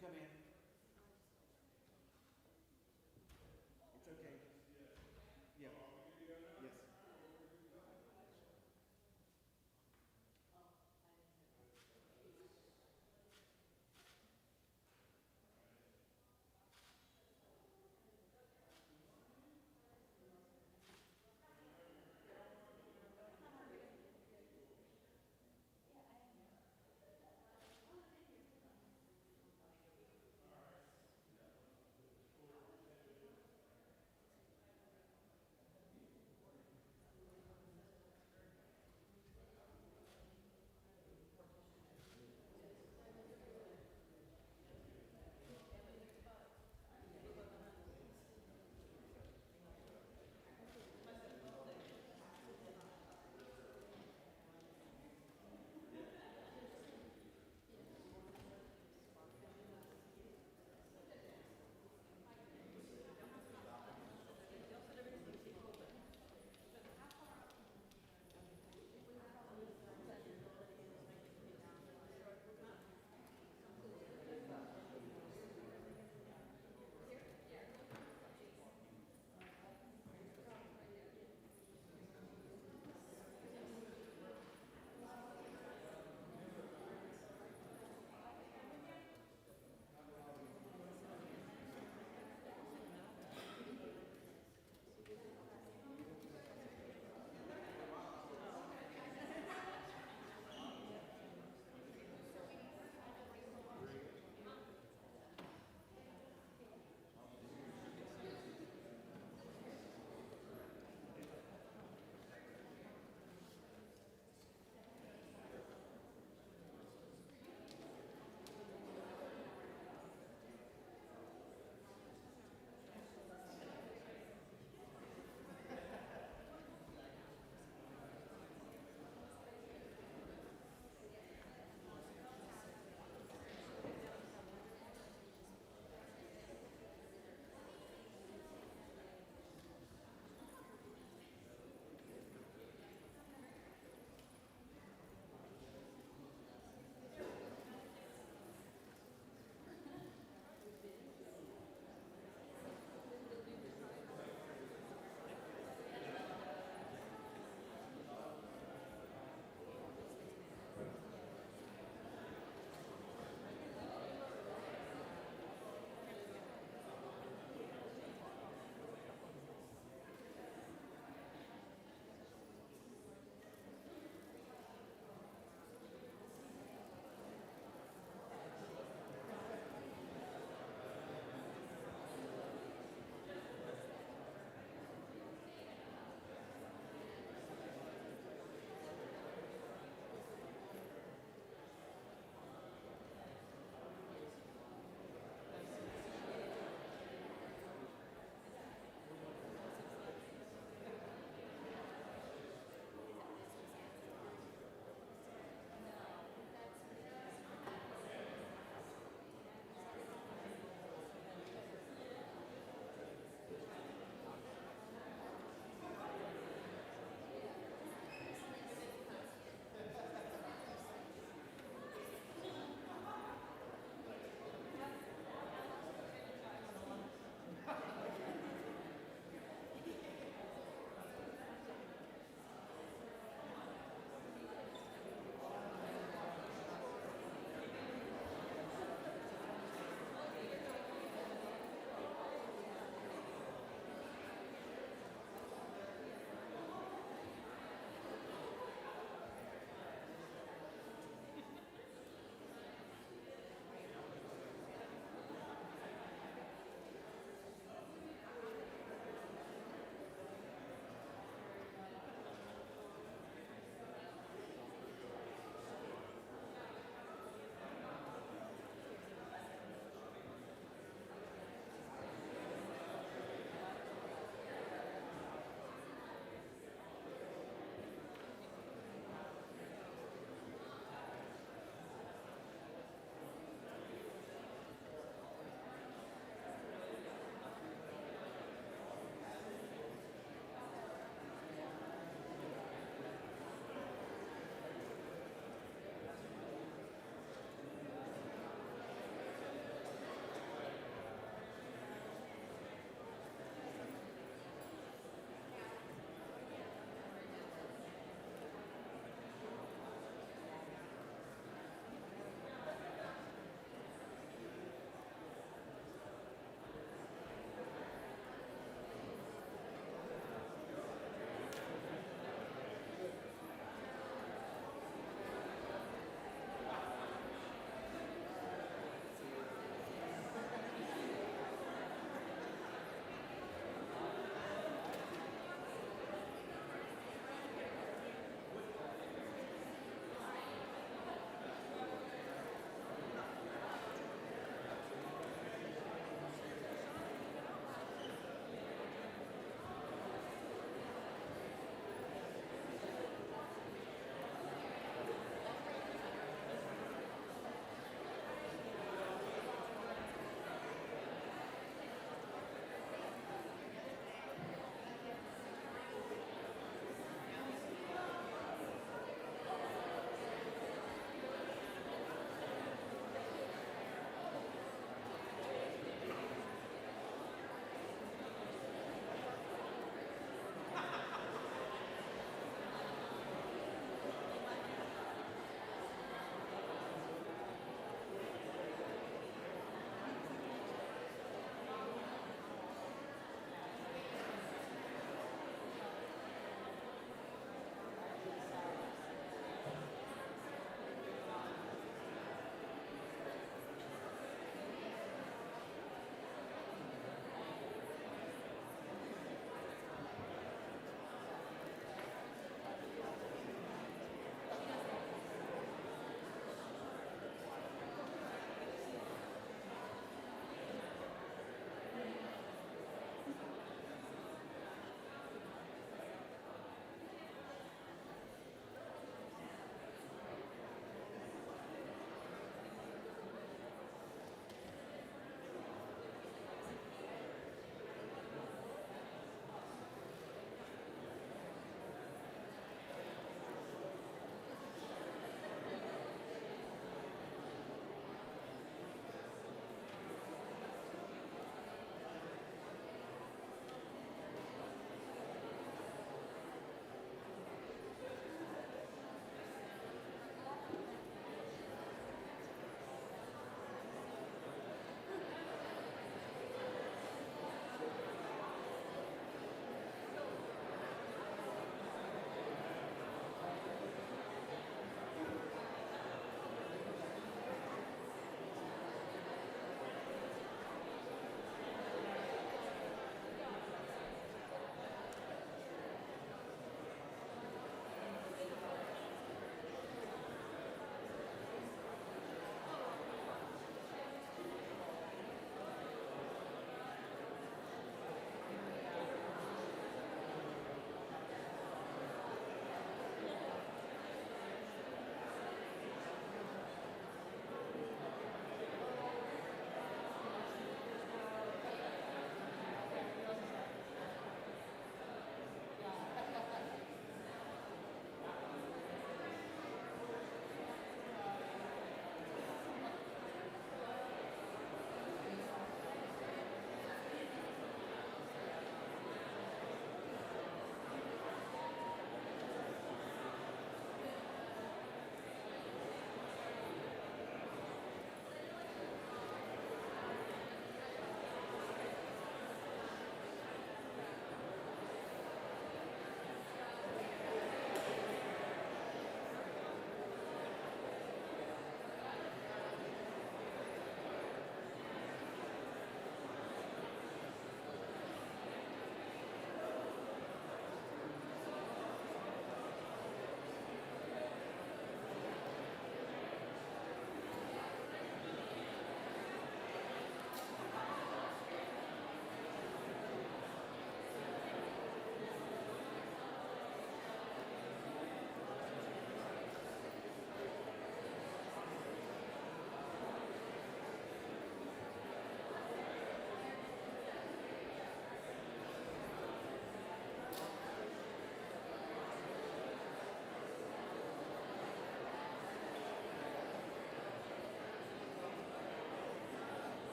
come in. It's okay. Yeah. Yes.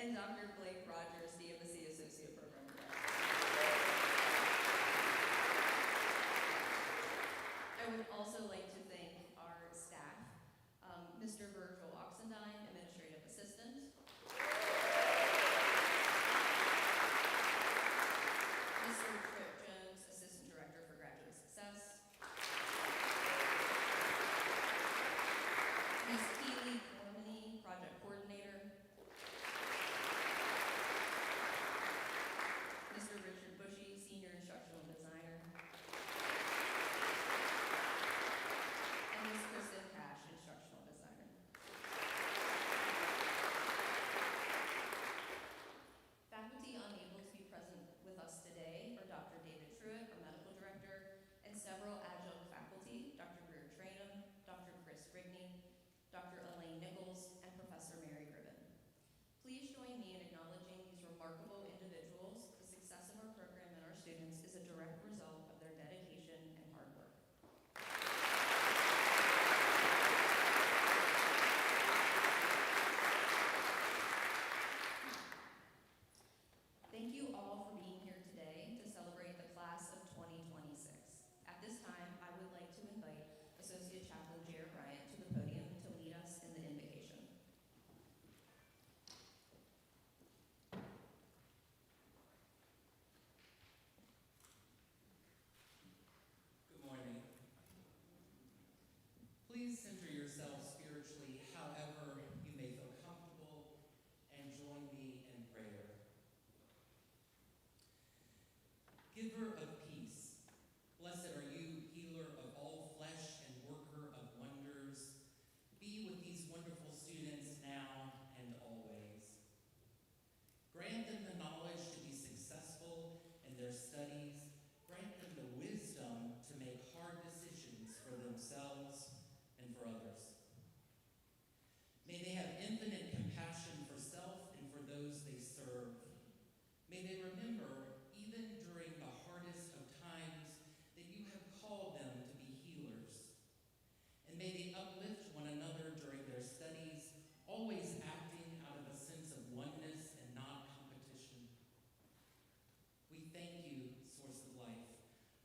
and Dr. Blake Rogers, DMSC Associate Program Director. I would also like to thank our staff, Mr. Virgil Oxendine, Administrative Assistant, Mr. Trip Jones, Assistant Director for Graduate Success, Ms. Keely Cormany, Project Coordinator, Mr. Richard Bushy, Senior Instructional Designer, and Ms. Kristen Cash, Instructional Designer. Faculty unable to be present with us today are Dr. David Truitt, our Medical Director, and several adjunct faculty, Dr. Greer Trainum, Dr. Chris Rigney, Dr. Elaine Nichols, and Professor Mary Gribben. Please join me in acknowledging these remarkable individuals. The success of our program and our students is a direct result of their dedication and hard work. Thank you all for being here today to celebrate the class of 2026. At this time, I would like to invite Associate Chaplain Jared Bryant to the podium to lead us in the invocation. Good morning. Please center yourself spiritually however you may feel comfortable and join me in prayer. Giver of peace, blessed are you, healer of all flesh and worker of wonders. Be with these wonderful students now and always. Grant them the knowledge to be successful in their studies. Grant them the wisdom to make hard decisions for themselves and for others. May they have infinite compassion for self and for those they serve. May they remember, even during the hardest of times, that you have called them to be healers. And may they uplift one another during their studies, always acting out of a sense of oneness and not competition. We thank you, Source of Life,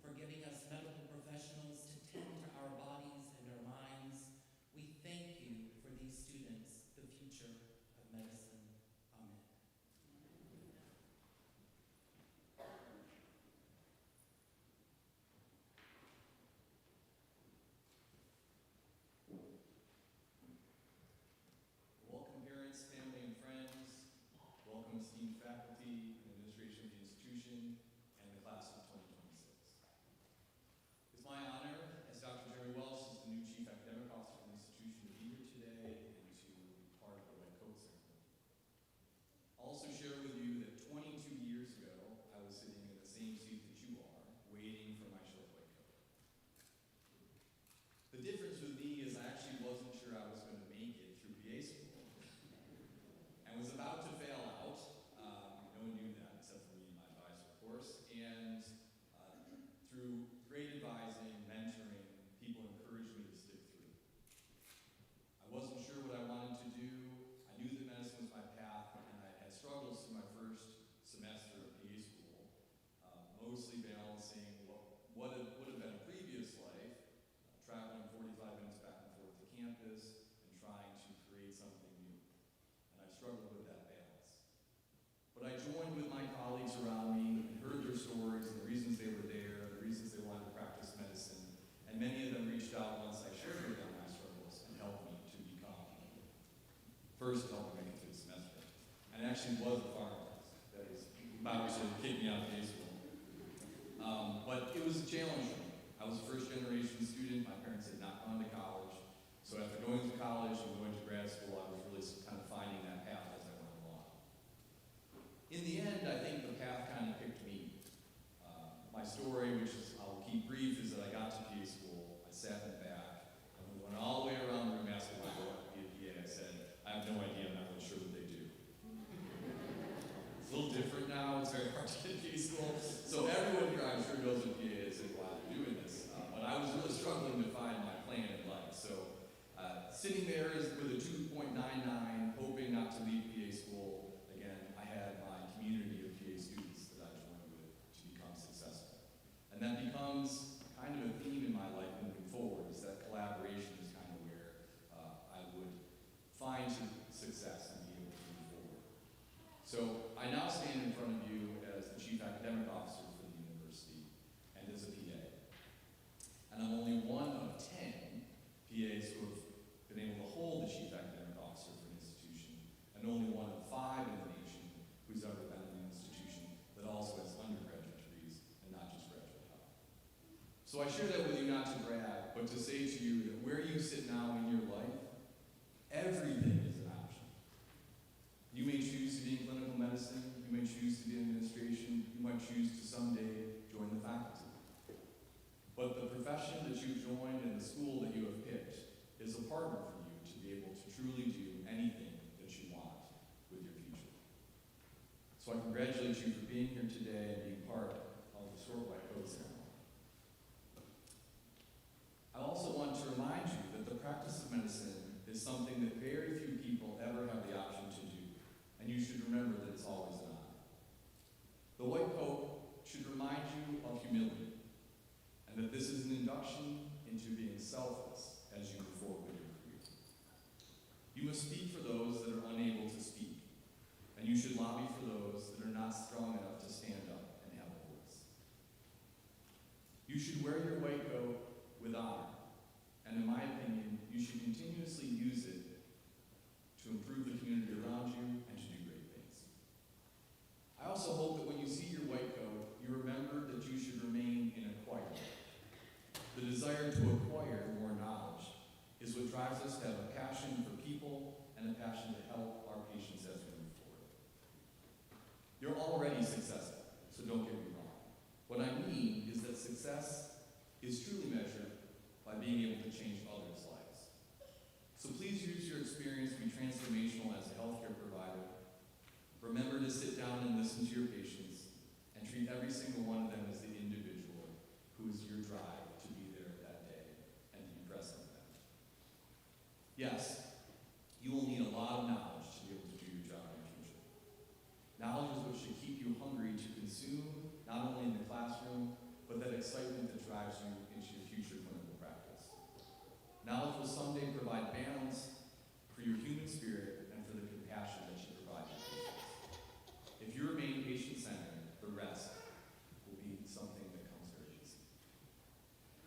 for giving us medical professionals to tend to our bodies and our minds. We thank you for these students, the future of medicine. Amen. Welcome parents, family, and friends. Welcome esteemed faculty and administration of the institution and the class of 2026. It's my honor, as Dr. Jeremy Welsh is the new Chief Academic Officer of the institution, to be here today and to be part of the Red Coat ceremony. I'll also share with you that 22 years ago, I was sitting in the same seat that you are, waiting for my short white coat. The difference with me is I actually wasn't sure I was going to make it through PA school and was about to fail out. No one knew that except for me and my advisor, of course. And through great advising, mentoring, people encouraged me to stick through. I wasn't sure what I wanted to do. I knew that medicine was my path, and I had struggles through my first semester of PA school, mostly balancing what would have been a previous life, traveling 45 minutes back and forth to campus, and trying to create something new. And I struggled with that balance. But I joined with my colleagues around me and heard their stories and the reasons they were there, the reasons they wanted to practice medicine. And many of them reached out once I shared with them my struggles and helped me to become, first helped me make it through the semester. And it actually was a pharmacist that was about to kick me out of PA school. But it was a challenge for me. I was a first generation student. My parents had not gone to college. So after going to college and going to grad school, I was really kind of finding that path as I went along. In the end, I think the path kind of picked me. My story, which is I'll keep brief, is that I got to PA school, I sat in the back, and we went all the way around the room asking my boy to be a PA. I said, I have no idea, I'm not really sure what they do. It's a little different now, it's very hard to get PA school. So everyone here, I'm sure, knows what PA is and why they're doing this. But I was really struggling to find my plan in life. So sitting there with a 2.99, hoping not to leave PA school again, academic officer for the university and as a PA. And I'm only one of 10 PAs who have been able to hold the chief academic officer for an institution, and only one of 5 in the nation who's ever been in an institution that also has undergraduate degrees and not just graduate level. So I share that with you not to brag, but to say to you that where you sit now in your life, everything is an option. You may choose to be in clinical medicine, you may choose to be in administration, you might choose to someday join the faculty. But the profession that you've joined and the school that you have picked is a partner for you to be able to truly do anything that you want with your future. So I congratulate you for being here today and being part of the short white coat ceremony. I also want to remind you that the practice of medicine is something that very few people ever have the option to do, and you should remember that it's always an honor. The white coat should remind you of humility, and that this is an induction into being selfless as you move forward with your career. You must speak for those that are unable to speak, and you should lobby for those that are not strong enough to stand up and have a voice. You should wear your white coat with honor, and in my opinion, you should continuously use it to improve the community around you and to do great things. I also hope that when you see your white coat, you remember that you should remain an acquirer. The desire to acquire more knowledge is what drives us to have a passion for people and a passion to help our patients as we move forward. You're already successful, so don't get me wrong. What I mean is that success is truly measured by being able to change others' lives. So please use your experience to be transformational as a healthcare provider. Remember to sit down and listen to your patients and treat every single one of them as the individual who is your drive to be there that day and to be present with them. Yes, you will need a lot of knowledge to be able to do your job in the future. Knowledge is what should keep you hungry to consume, not only in the classroom, but that excitement that drives you into your future clinical practice. Knowledge will someday provide balance for your human spirit and for the compassion that you provide to patients. If you remain patient-centered, the rest will be something that comes very easy.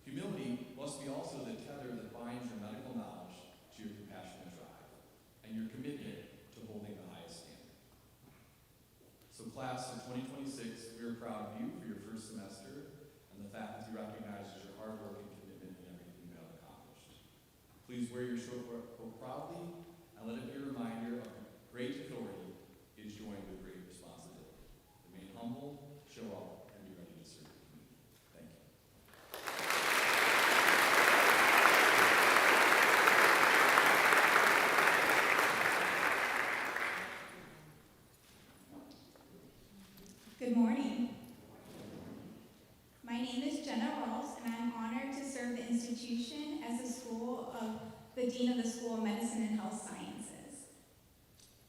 Humility must be also the tether that binds your medical knowledge to your compassionate drive and your commitment to holding the highest standard. So class of 2026, we are proud of you for your first semester, and the faculty recognizes your hard work and commitment in everything you have accomplished. Please wear your short coat proudly, and let it be a reminder of great authority is joined with great responsibility. Remain humble, show up, and be ready to serve the community. Thank you. Good morning. My name is Jenna Rawls, and I'm honored to serve the institution as the Dean of the School of Medicine and Health Sciences.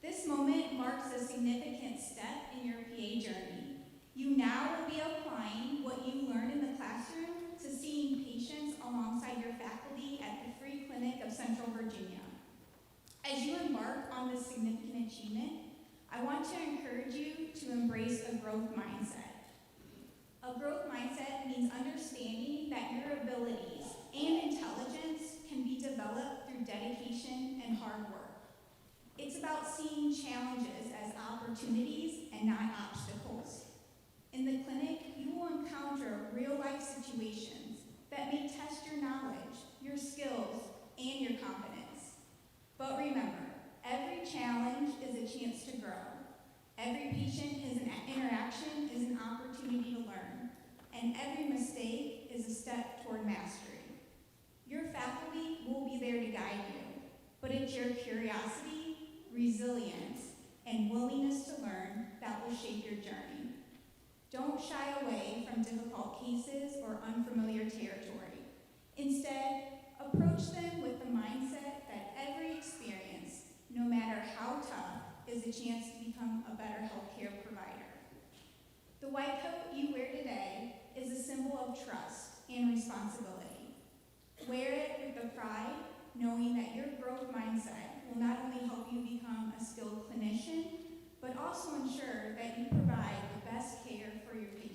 This moment marks a significant step in your PA journey. You now will be applying what you learned in the classroom to seeing patients alongside your faculty at the Free Clinic of Central Virginia. As you embark on this significant achievement, I want to encourage you to embrace a growth mindset. A growth mindset means understanding that your abilities and intelligence can be developed through dedication and hard work. It's about seeing challenges as opportunities and not obstacles. In the clinic, you will encounter real-life situations that may test your knowledge, your skills, and your confidence. But remember, every challenge is a chance to grow. Every patient interaction is an opportunity to learn, and every mistake is a step toward mastery. Your faculty will be there to guide you, but it's your curiosity, resilience, and willingness to learn that will shape your journey. Don't shy away from difficult cases or unfamiliar territory. Instead, approach them with the mindset that every experience, no matter how tough, is a chance to become a better healthcare provider. The white coat you wear today is a symbol of trust and responsibility. Wear it with the pride, knowing that your growth mindset will not only help you become a skilled clinician, but also ensure that you provide the best care for your patients.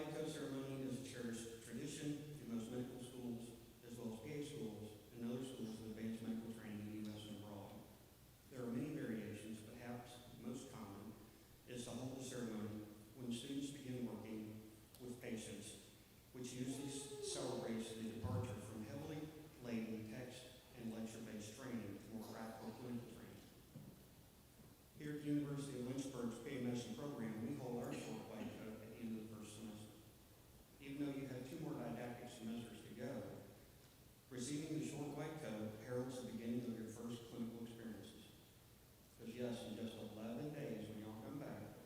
White Coat ceremony is a cherished tradition in most medical schools, as well as PA schools and other schools of advanced medical training in the U.S. and abroad. There are many variations, but perhaps most common is to hold the ceremony when students begin working with patients, which usually celebrates the departure from heavily laden text and lecture-based training to more practical clinical training. Here at the University of Lynchburg's PA Medicine program, we hold our short white coat at the end of the first semester. Even though you have 2 more didactic semesters to go, receiving the short white coat heralds the beginning of your first clinical experiences. Because yes, in just 11 days when y'all come back,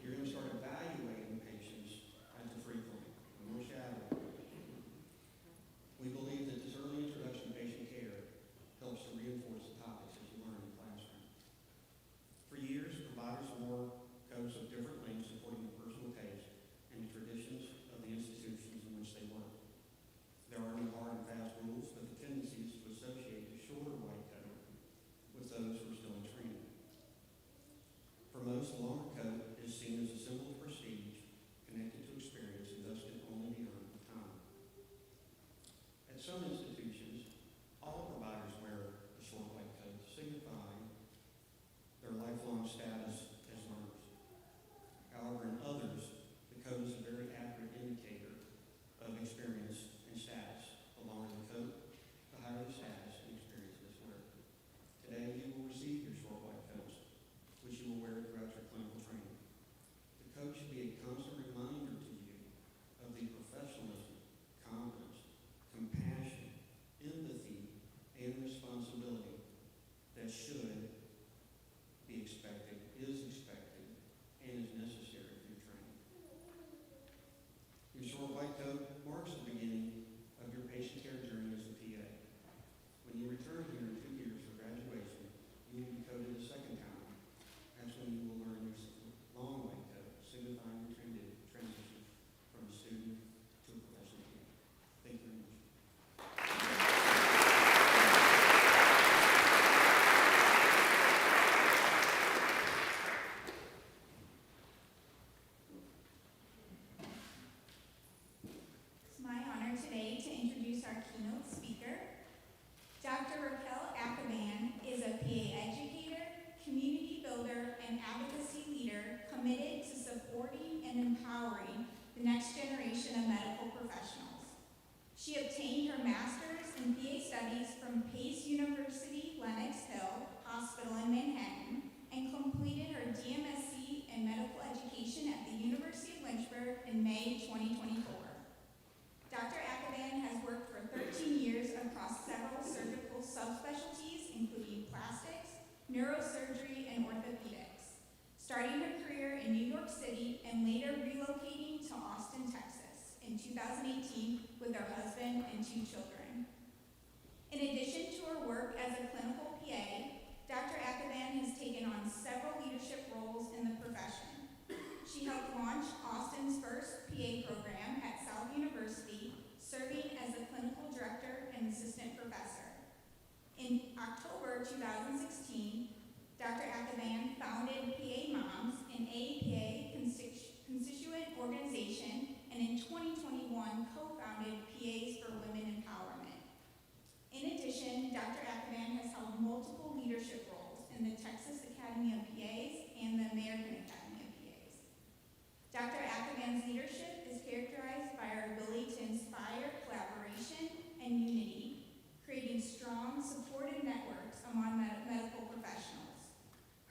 you're going to start evaluating patients at the free clinic, no more shadowing. We believe that this early introduction to patient care helps to reinforce the topics that you learn in the classroom. For years, providers wore coats of different lengths according to personal taste and the traditions of the institutions in which they work. There are no hard and fast rules, but the tendency is to associate the shorter white coat with those who are still in training. For most, a longer coat is seen as a symbol of prestige, connected to experience, and thus can only be earned with time. At some institutions, all providers wear a short white coat, signifying their lifelong status as learners. However, in others, the coat is a very accurate indicator of experience and status. The longer the coat, the higher the status and experience of this wearer. Today, you will receive your short white coats, which you will wear throughout your clinical training. The coat should be a constant reminder to you of the professionalism, confidence, compassion, empathy, and responsibility that should be expected, is expected, and is necessary for your training. Your short white coat marks the beginning of your patient care journey as a PA. When you return here in 2 years for graduation, you will be coded a second time. That's when you will learn your long white coat, signifying your transition from a student to a professional PA. Thank you very much. It's my honor today to introduce our keynote speaker. Dr. Raquel Akaban is a PA educator, community builder, and advocacy leader committed to supporting and empowering the next generation of medical professionals. She obtained her master's in PA studies from Pace University Lenox Hill Hospital in Manhattan and completed her DMSc in medical education at the University of Lynchburg in May 2024. Dr. Akaban has worked for 13 years across several surgical subspecialties, including plastics, neurosurgery, and orthopedics, starting her career in New York City and later relocating to Austin, Texas in 2018 with her husband and 2 children. In addition to her work as a clinical PA, Dr. Akaban has taken on several leadership roles in the profession. She helped launch Austin's first PA program at South University, serving as a clinical director and assistant professor. In October 2016, Dr. Akaban founded PA Moms, an APA constituent organization, and in 2021 co-founded PAs for Women Empowerment. In addition, Dr. Akaban has held multiple leadership roles in the Texas Academy of PAs and the American Academy of PAs. Dr. Akaban's leadership is characterized by her ability to inspire collaboration and unity, creating strong, supportive networks among medical professionals.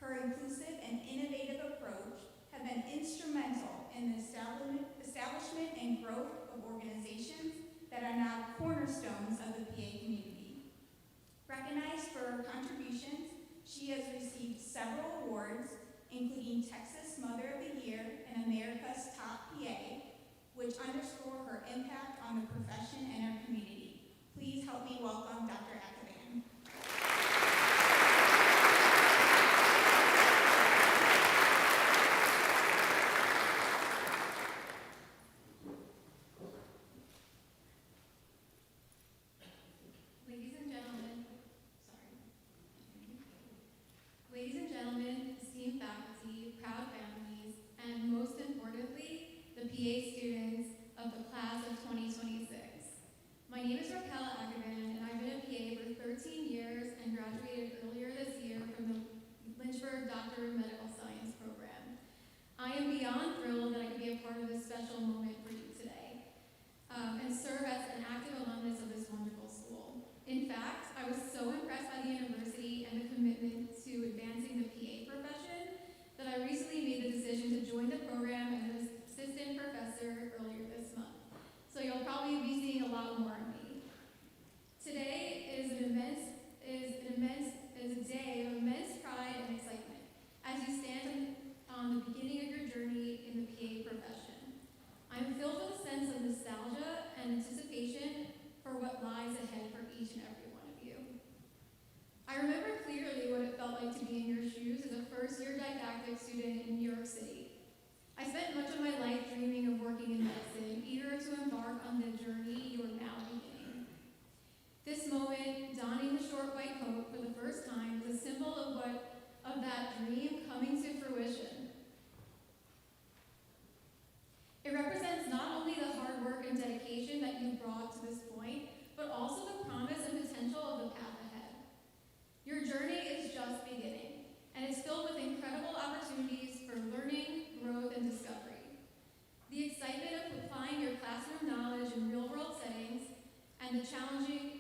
Her inclusive and innovative approach have been instrumental in the establishment and growth of organizations that are now cornerstones of the PA community. Recognized for her contributions, she has received several awards, including Texas Mother of the Year and America's Top PA, which underscore her impact on the profession and our community. Please help me welcome Dr. Akaban. Ladies and gentlemen, esteemed faculty, proud families, and most importantly, the PA students of the class of 2026. My name is Raquel Agavan, and I've been a PA for 13 years and graduated earlier this year from the Lynchburg Doctor of Medical Science program. I am beyond thrilled that I could be a part of this special moment for you today and serve as an active alumnus of this wonderful school. In fact, I was so impressed by the university and the commitment to advancing the PA profession that I recently made the decision to join the program as an assistant professor earlier this month. So you'll probably be seeing a lot more of me. Today is a day of immense pride and excitement as you stand on the beginning of your journey in the PA profession. I'm filled with a sense of nostalgia and anticipation for what lies ahead for each and every one of you. I remember clearly what it felt like to be in your shoes as a first-year didactic student in New York City. I spent much of my life dreaming of working in medicine, eager to embark on the journey you are now beginning. This moment, donning the short white coat for the first time, is a symbol of that dream coming to fruition. It represents not only the hard work and dedication that you've brought to this point, but also the promise and potential of the path ahead. Your journey is just beginning, and it's filled with incredible opportunities for learning, growth, and discovery. The excitement of applying your classroom knowledge in real-world settings and the challenging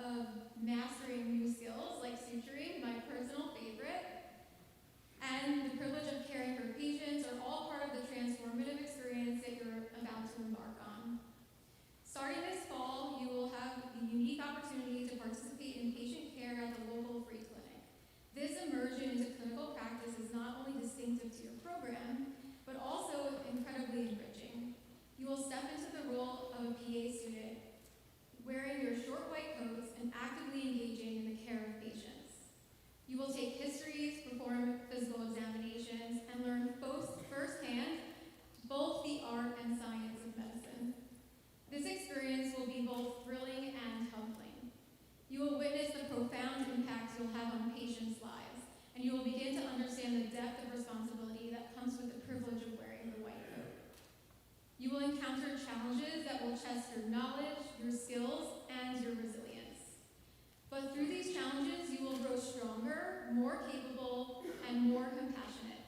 of mastering new skills like suturing, my personal favorite, and the privilege of caring for patients are all part of the transformative experience that you're about to embark on. Starting this fall, you will have the unique opportunity to participate in patient care at the local free clinic. This immersion into clinical practice is not only distinctive to your program, but also incredibly enriching. You will step into the role of a PA student, wearing your short white coats and actively engaging in the care of patients. You will take histories, perform physical examinations, and learn firsthand both the art and science of medicine. This experience will be both thrilling and humbling. You will witness the profound impact you'll have on patients' lives, and you will begin to understand the depth of responsibility that comes with the privilege of wearing the white coat. You will encounter challenges that will test your knowledge, your skills, and your resilience. But through these challenges, you will grow stronger, more capable, and more compassionate.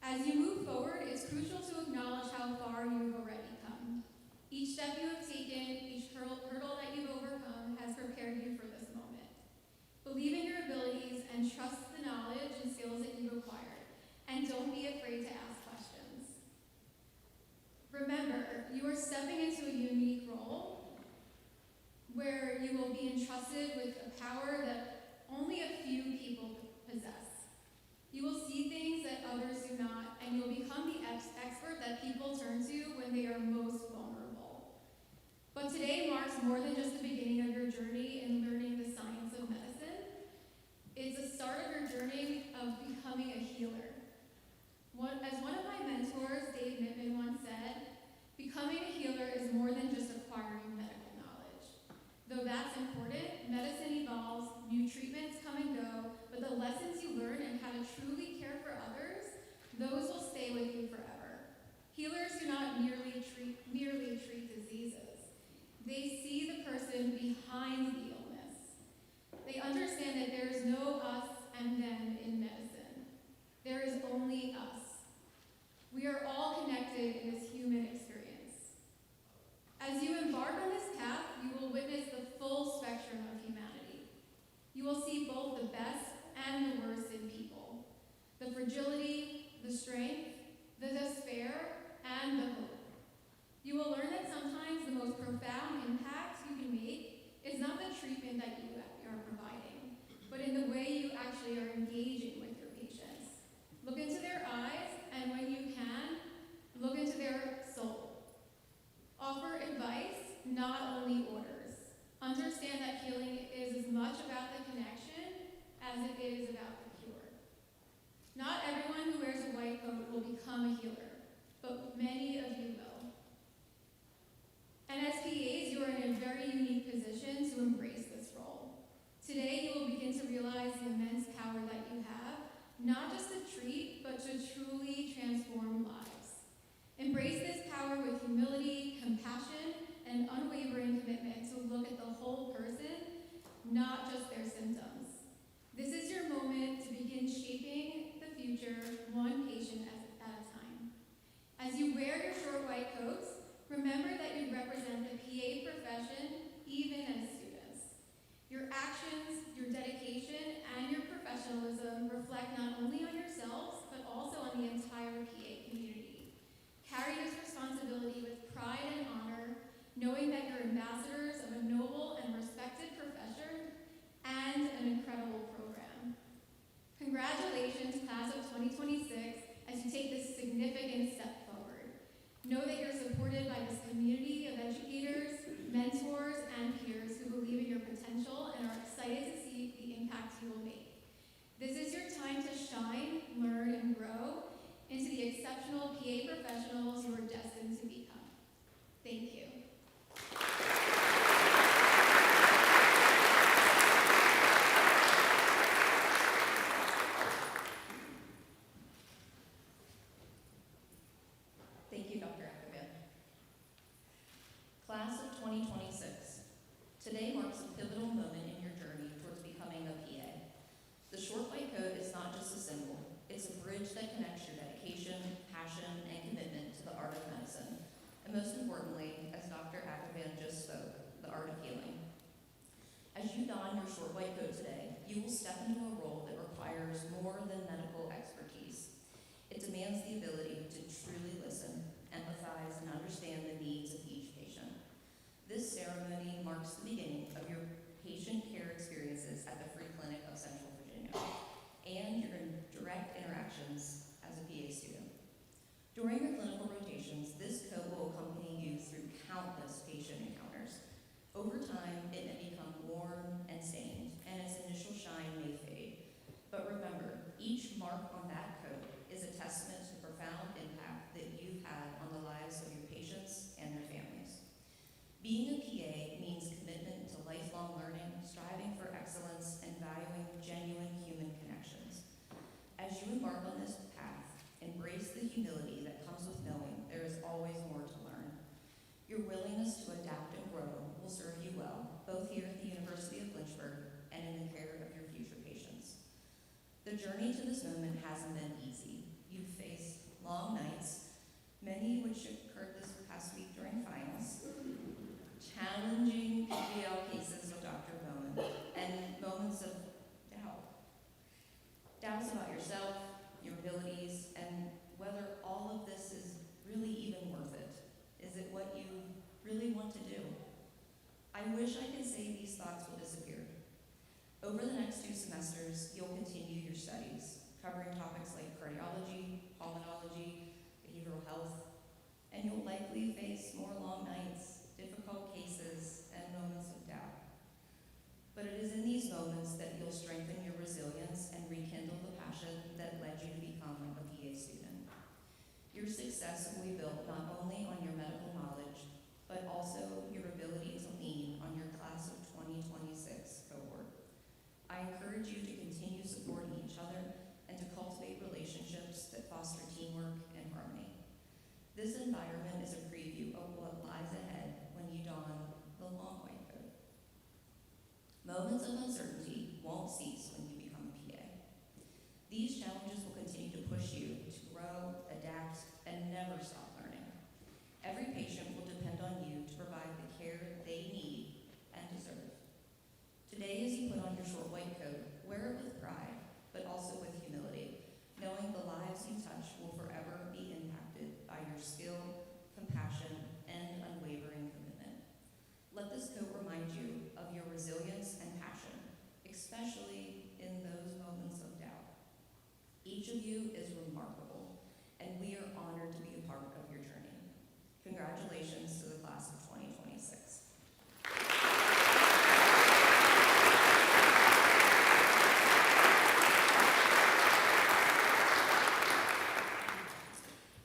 As you move forward, it's crucial to acknowledge how far you've already come. Each step you have taken, each hurdle that you've overcome has prepared you for this moment. Believe in your abilities and trust the knowledge and skills that you've acquired, and don't be afraid to ask questions. Remember, you are stepping into a unique role where you will be entrusted with a power that only a few people possess. You will see things that others do not, and you'll become the expert that people turn to when they are most vulnerable. But today marks more than just the beginning of your journey in learning the science of medicine. It's the start of your journey of becoming a healer. As one of my mentors, Dave Mittman, once said, becoming a healer is more than just acquiring medical knowledge. Though that's important, medicine evolves, new treatments come and go, but the lessons you learn and how to truly care for others, those will stay with you forever. Healers do not merely treat diseases. They see the person behind the illness. They understand that there is no us and them in medicine. There is only us. We are all connected in this human experience. As you embark on this path, you will witness the full spectrum of humanity. You will see both the best and the worst in people, the fragility, the strength, the despair, and the hope. You will learn that sometimes the most profound impact you can make is not the treatment that you are providing, but in the way you actually are engaging with your patients. Look into their eyes, and when you can, look into their soul. Offer advice, not only orders. Understand that healing is as much about the connection as it is about the cure. Not everyone who wears a white coat will become a healer, but many of you will. And as PAs, you are in a very unique position to embrace this role. Today, you will begin to realize the immense power that you have, not just to treat, but to truly transform lives. Embrace not just their symptoms. This is your moment to begin shaping the future one patient at a time. As you wear your short white coats, remember that you represent the PA profession even as students. Your actions, your dedication, and your professionalism reflect not only on yourselves, but also on the entire PA community. Carry this responsibility with pride and honor, knowing that you're ambassadors of a noble and respected profession and an incredible program. Congratulations, class of 2026, as you take this significant step forward. Know that you're supported by this community of educators, mentors, and peers who believe in your potential and are excited to see the impact you will make. This is your time to shine, learn, and grow into the exceptional PA professionals you are destined to become. Thank you. Thank you, Dr. Ackerman. Class of 2026. Today marks a pivotal moment in your journey towards becoming a PA. The short white coat is not just a symbol, it's a bridge that connects your dedication, passion, and commitment to the art of medicine. And most importantly, as Dr. Ackerman just spoke, the art of healing. As you don your short white coat today, you will step into a role that requires more than medical expertise. It demands the ability to truly listen, empathize, and understand the needs of each patient. This ceremony marks the beginning of your patient care experiences at the Free Clinic of Central Virginia and your direct interactions as a PA student. During your clinical rotations, this coat will accompany you through countless patient encounters. Over time, it may become worn and stained, and its initial shine may fade. But remember, each mark on that coat is a testament to the profound impact that you've had on the lives of your patients and their families. Being a PA means commitment to lifelong learning, striving for excellence, and valuing genuine human connections. As you embark on this path, embrace the humility that comes with knowing there is always more to learn. Your willingness to adapt and grow will serve you well, both here at the University of Lynchburg and in the care of your future patients. The journey to this moment hasn't been easy. You've faced long nights, many which occurred this past week during finals, challenging PBL cases with Dr. Bowman, and moments of doubt. Doubts about yourself, your abilities, and whether all of this is really even worth it. Is it what you really want to do? I wish I could say these thoughts will disappear. Over the next 2 semesters, you'll continue your studies, covering topics like cardiology, pulmonology, behavioral health, and you'll likely face more long nights, difficult cases, and moments of doubt. But it is in these moments that you'll strengthen your resilience and rekindle the passion that led you to become a PA student. Your success will be built not only on your medical knowledge, but also your ability to lean on your class of 2026 cohort. I encourage you to continue supporting each other and to cultivate relationships that foster teamwork and harmony. This environment is a preview of what lies ahead when you don the long white coat. Moments of uncertainty won't cease when you become a PA. These challenges will continue to push you to grow, adapt, and never stop learning. Every patient will depend on you to provide the care they need and deserve. Today, as you put on your short white coat, wear it with pride, but also with humility, knowing the lives you touch will forever be impacted by your skill, compassion, and unwavering commitment. Let this coat remind you of your resilience and passion, especially in those moments of doubt. Each of you is remarkable, and we are honored to be a part of your journey. Congratulations to the class of 2026.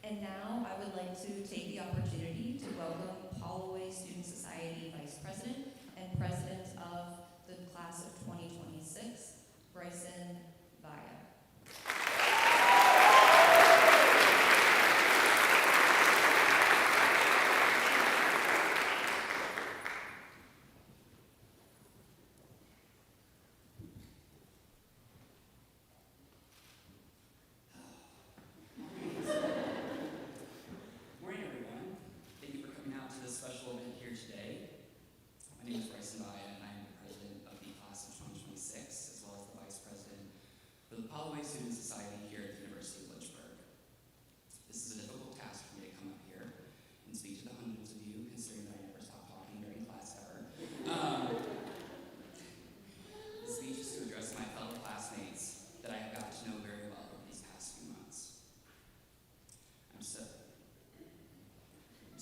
And now I would like to take the opportunity to welcome Holloway Student Society Vice President and President of the class of 2026, Bryson Vaya.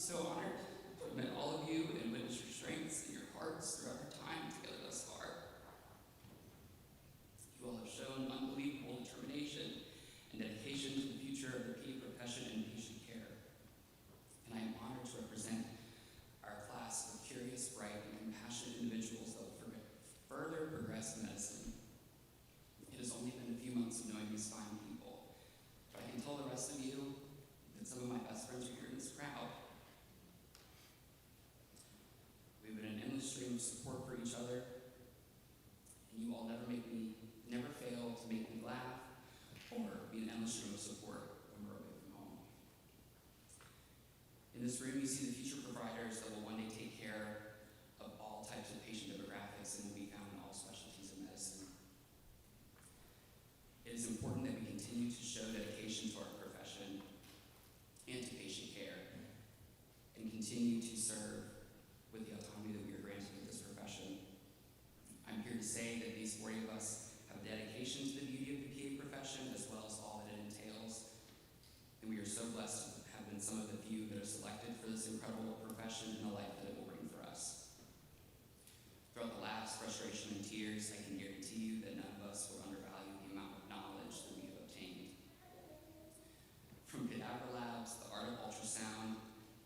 so honored to have met all of you and witness your strengths and your hearts throughout our time together thus far. You all have shown unbelievable determination and dedication to the future of the PA profession and patient care. And I am honored to represent our class of curious, bright, and compassionate individuals that will further progress medicine. It has only been a few months of knowing these fine people, but I can tell the rest of you that some of my best friends are here in this crowd. We've been an endless stream of support for each other, and you all never fail to make me laugh or be an endless stream of support when we're away from home. In this room, you see the future providers that will one day take care of all types of patient demographics and will be found in all specialties of medicine. It is important that we continue to show dedication to our profession and to patient care, and continue to serve with the autonomy that we are granted with this profession. I'm here to say that these 40 of us have a dedication to the beauty of the PA profession as well as all that it entails, and we are so blessed to have been some of the few that are selected for this incredible profession and the life that it will bring for us. Throughout the laughs, frustration, and tears, I can guarantee you that none of us will undervalue the amount of knowledge that we have obtained. From cadaver labs, the art of ultrasound,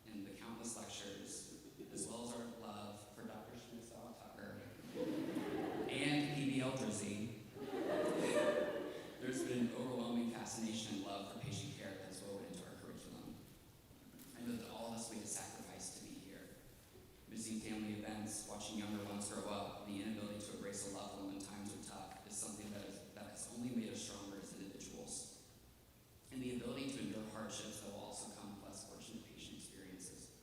and the countless lectures, as well as our love for Dr. Schmidt-Tucker and PBL Drizzy, there's been an overwhelming fascination and love for patient care that's woven into our curriculum. I know that all of us made a sacrifice to be here. Missing family events, watching younger ones grow up, and the inability to embrace a loved one when times are tough is something that has only made us stronger as individuals. And the ability to endure hardships that will also come with less fortunate patient experiences.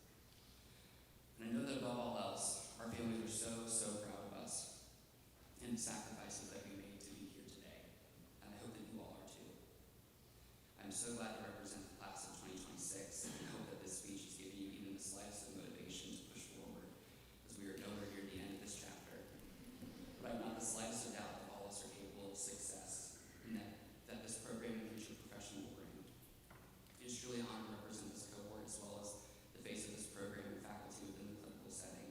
And I know that above all else, our families are so proud of us and the sacrifices that we made to be here today. And I hope that you all are too. I'm so glad to represent the class of 2026, and I hope that this speech has given you even the slightest of motivation to push forward, as we are nowhere near the end of this chapter. But I have not the slightest of doubt that all of us are capable of success, and that this program and future profession will bring. It is truly an honor to represent this cohort as well as the face of this program and faculty within the clinical setting.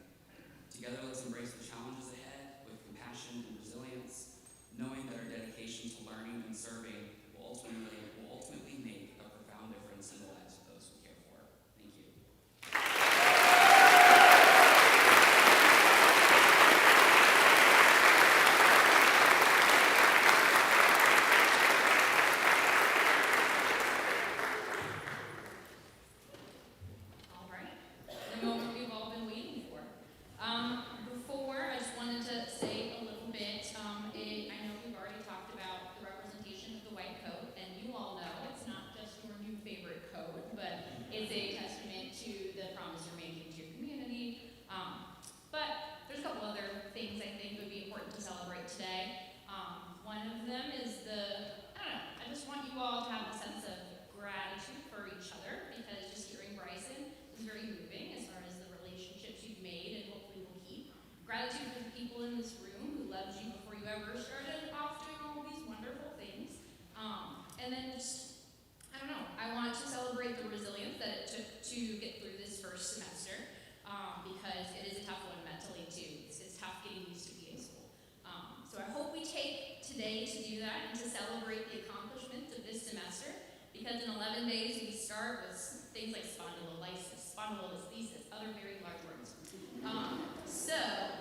Together, let's embrace the challenges ahead with compassion and resilience, knowing that our dedication to learning and serving will ultimately make a profound difference in the lives of those we care for. Thank you. All right, the moment we've all been waiting for. Before, I just wanted to say a little bit, I know we've already talked about the representation of the white coat, and you all know it's not just your new favorite coat, but it's a testament to the promise you're making to your community. But there's a couple other things I think would be important to celebrate today. One of them is I just want you all to have a sense of gratitude for each other, because just hearing Bryson is very moving as far as the relationships you've made and hopefully will keep. Gratitude for the people in this room who loved you before you ever started off doing all these wonderful things. And then just, I want to celebrate the resilience that it took to get through this first semester, because it is a tough one mentally too. It's tough getting used to PA school. So I hope we take today to do that and to celebrate the accomplishments of this semester, because in 11 days we start with things like spondylolisthesis, other very large words. So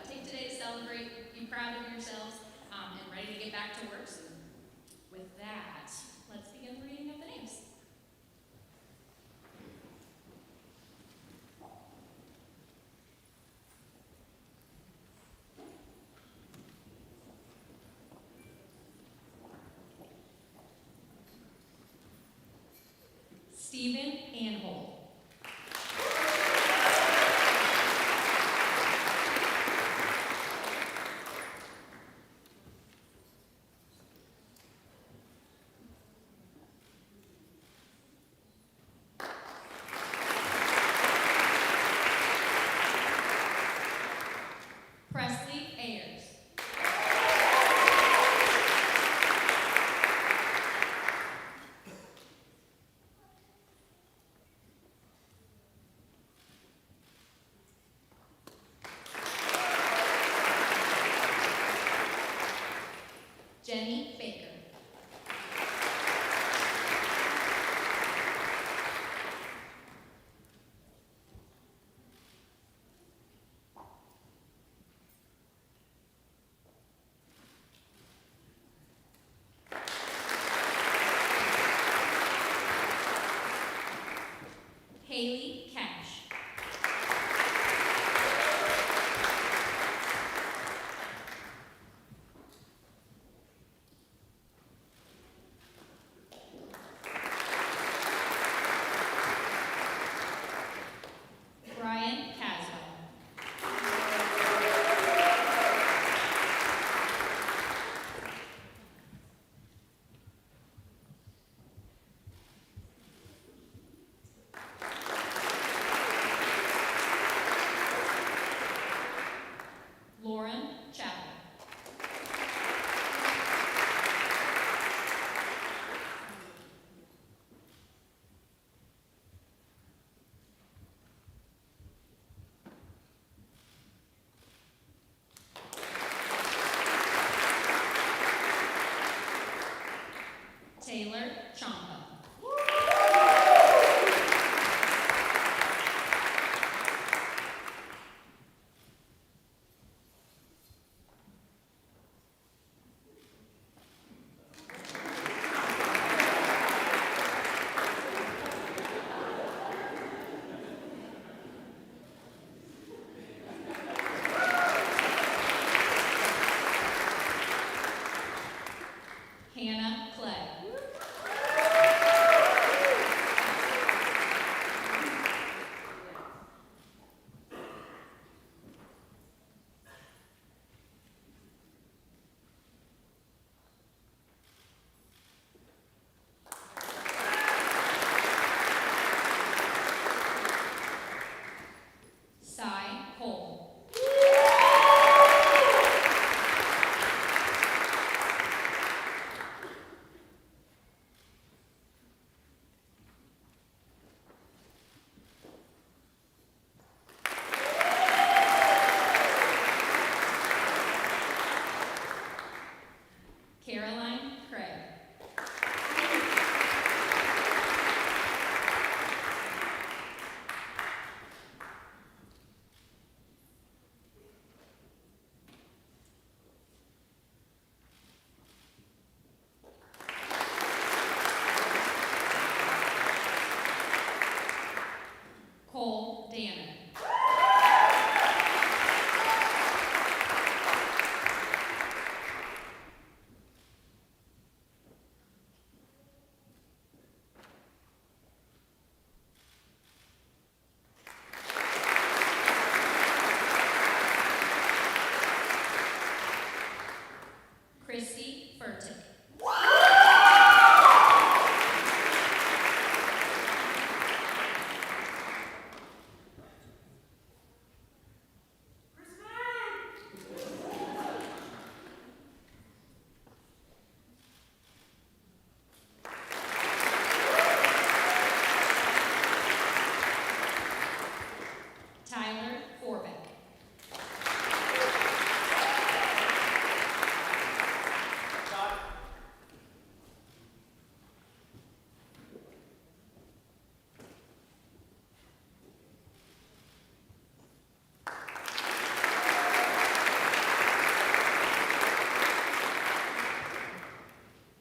take today to celebrate, be proud of yourselves, and ready to get back to work soon. With that, let's begin the reading of the names. Stephen Anhold. Haley Cash. Brian Caswell. Lauren Chapel. Taylor Champa. Hannah Clay. Cy Cole. Caroline Craig. Cole Danner. Christy Furtick. Tyler Forbeck.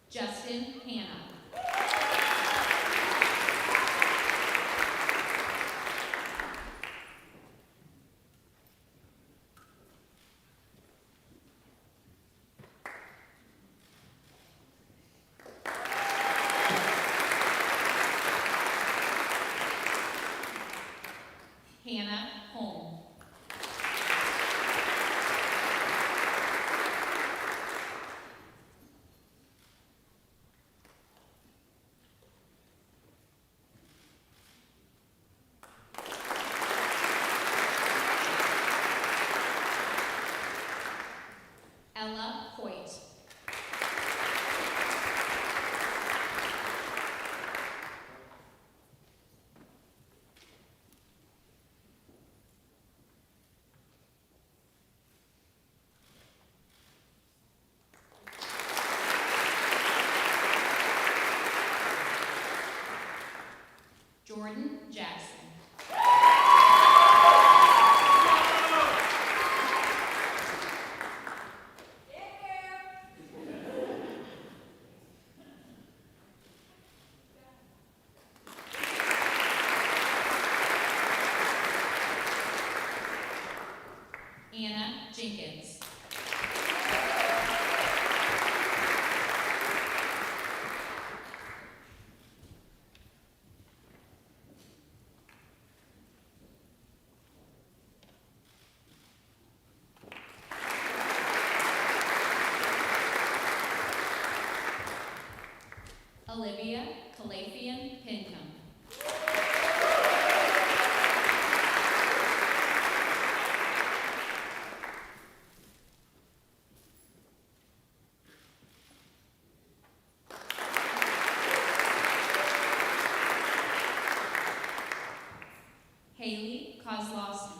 Justin Hannah. Hannah Holm. Ella Hoyt. Jenkins. Olivia Calafian Pincombe. Haley Kozlowski.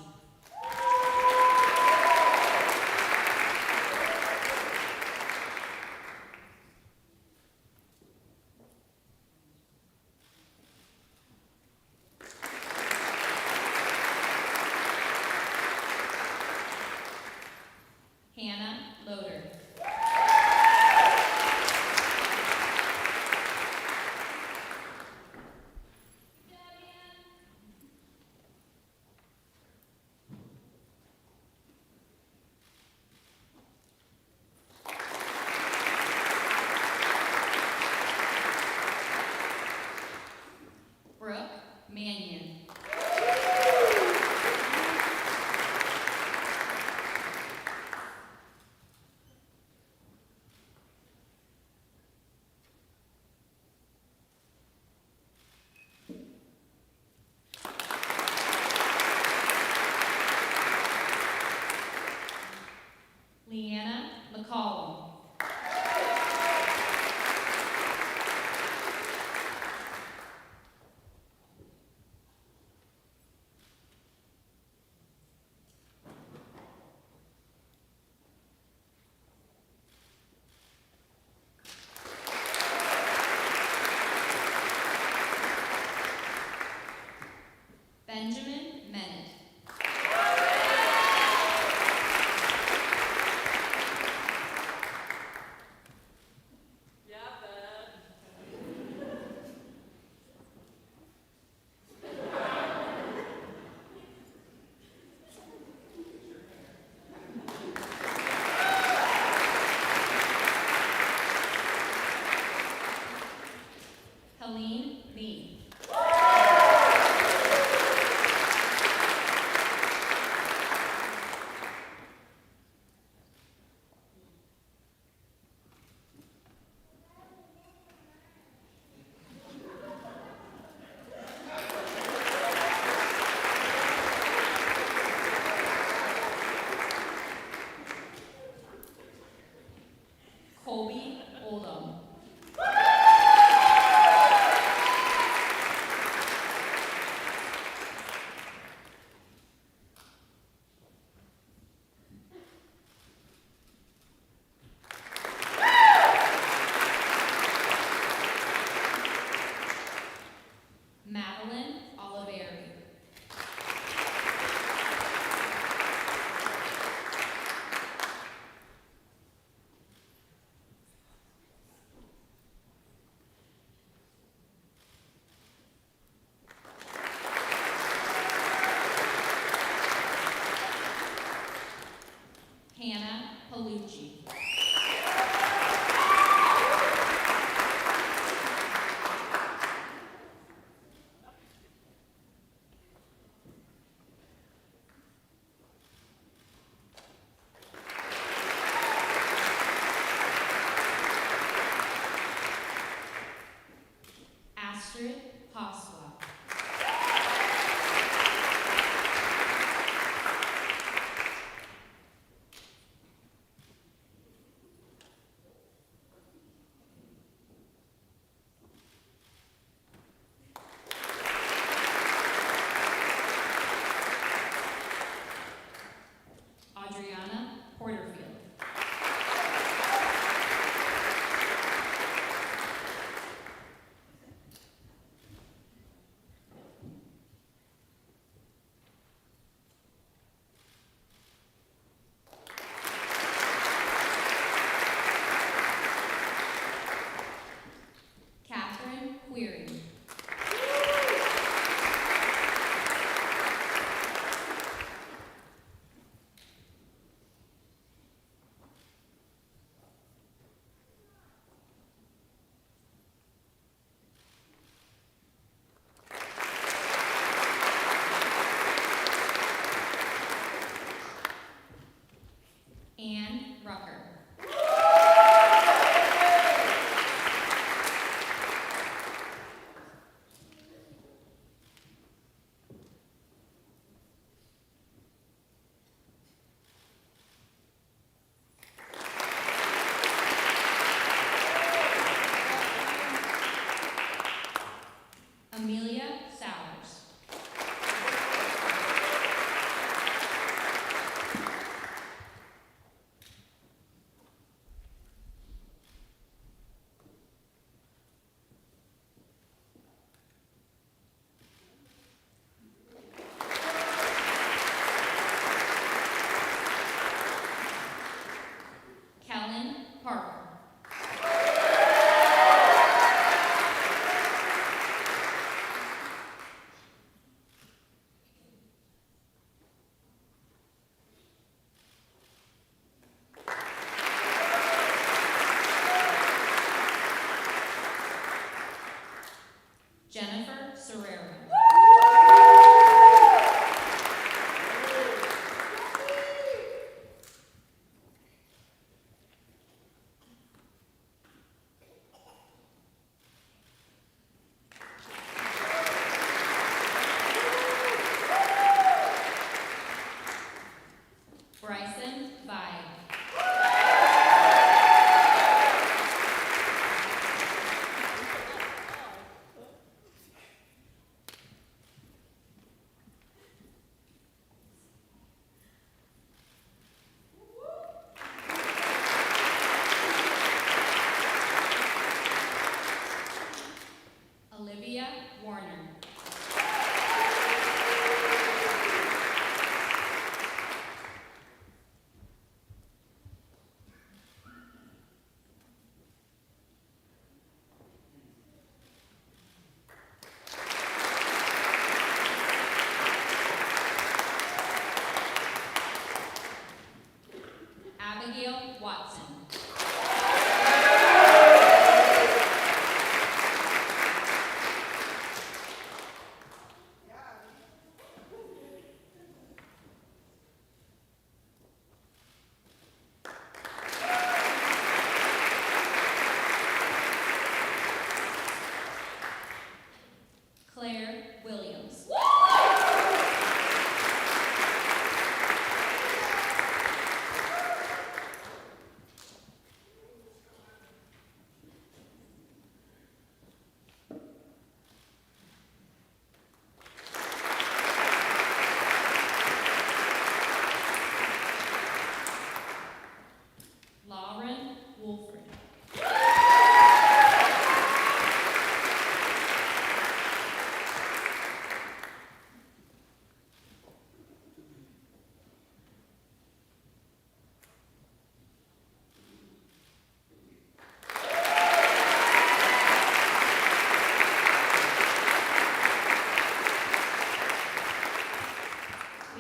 Hannah Loader. Brooke Mannion. Leanna McCollum. Benjamin Mennett. Helene Lee.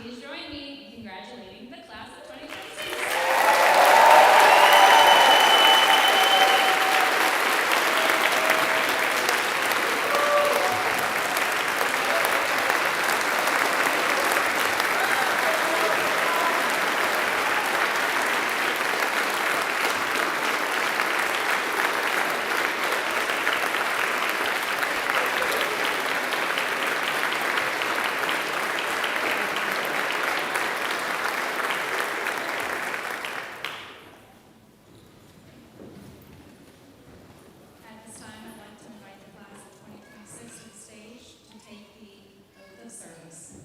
please join me in congratulating the class of 2026. At this time, I'd like to invite the class of 2026 to the stage to take the oath of service.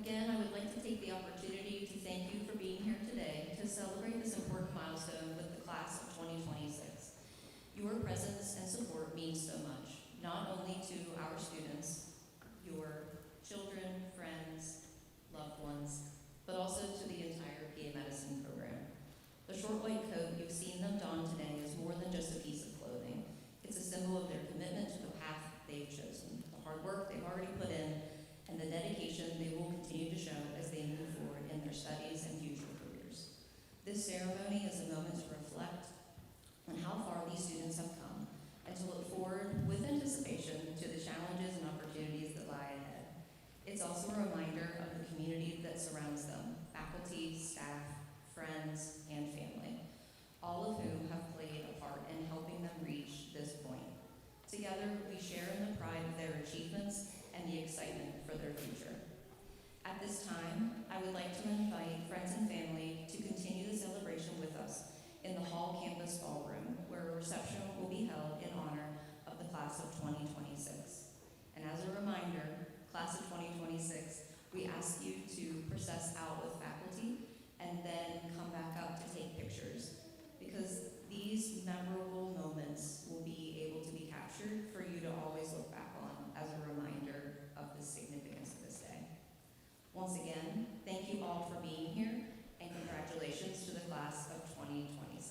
Again, I would like to take the opportunity to thank you for being here today to celebrate this important milestone with the class of 2026. Your presence and support means so much, not only to our students, your children, friends, loved ones, but also to the entire PA Medicine program. The short white coat you've seen them don today is more than just a piece of clothing. It's a symbol of their commitment to the path they've chosen, the hard work they've already put in, and the dedication they will continue to show as they move forward in their studies and future careers. This ceremony is a moment to reflect on how far these students have come and to look forward with anticipation to the challenges and opportunities that lie ahead. It's It's also a reminder of the community that surrounds them, faculty, staff, friends, and family, all of whom have played a part in helping them reach this point. Together, we share in the pride of their achievements and the excitement for their future. At this time, I would like to invite friends and family to continue the celebration with us in the Hall Campus Ballroom, where a reception will be held in honor of the class of 2026. And as a reminder, class of 2026, we ask you to process out with faculty and then come back up to take pictures, because these memorable moments will be able to be captured for you to always look back on as a reminder of the significance of this day. Once again, thank you all for being here, and congratulations to the class of 2026.